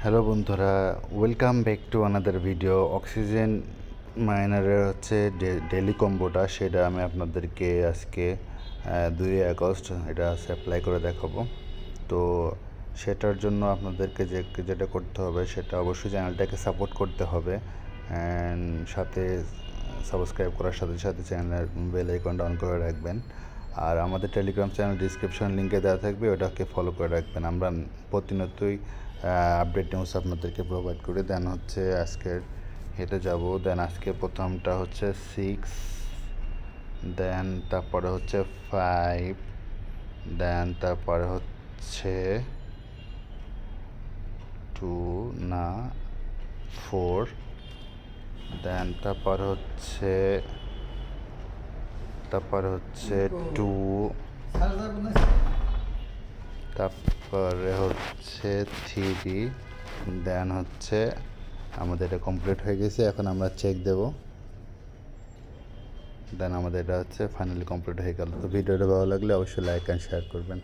Hello বন্ধুরা, welcome back to another video. Oxygen মাইনারের হচ্ছে ডেলি কম্বোটা, সেটা আমি আপনাদেরকে আজকে 2 আগস্ট এটা অ্যাপ্লাই করে দেখাবো। তো সেটার জন্য আপনাদেরকে যেটা করতে হবে সেটা অবশ্যই চ্যানেলটাকে সাপোর্ট করতে হবে, অ্যান্ড সাথে সাবস্ক্রাইব করার সাথে সাথে চ্যানেলের বেল আইকনটা অন করে রাখবেন। আর আমাদের টেলিগ্রাম চ্যানেল ডিসক্রিপশন লিঙ্কে দেওয়া থাকবে, ওটাকে ফলো করে রাখবেন। আমরা প্রতিনিয়তই আপডেট নিউজ আপনাদেরকে প্রোভাইড করে। দেন হচ্ছে আজকের হেঁটে যাব। দেন আজকে প্রথমটা হচ্ছে 6, দেন তারপরে হচ্ছে 5, দেন তারপরে হচ্ছে 2 না 4, দেন তারপরে হচ্ছে 2, তারপরে হচ্ছে 3, দেন হচ্ছে আমাদের এটা কমপ্লিট হয়ে গেছে। এখন আমরা চেক দেব, দেন আমাদের এটা হচ্ছে ফাইনালি কমপ্লিট হয়ে গেল। তো ভিডিওটা ভালো লাগলে অবশ্যই লাইক অ্যান্ড শেয়ার করবেন।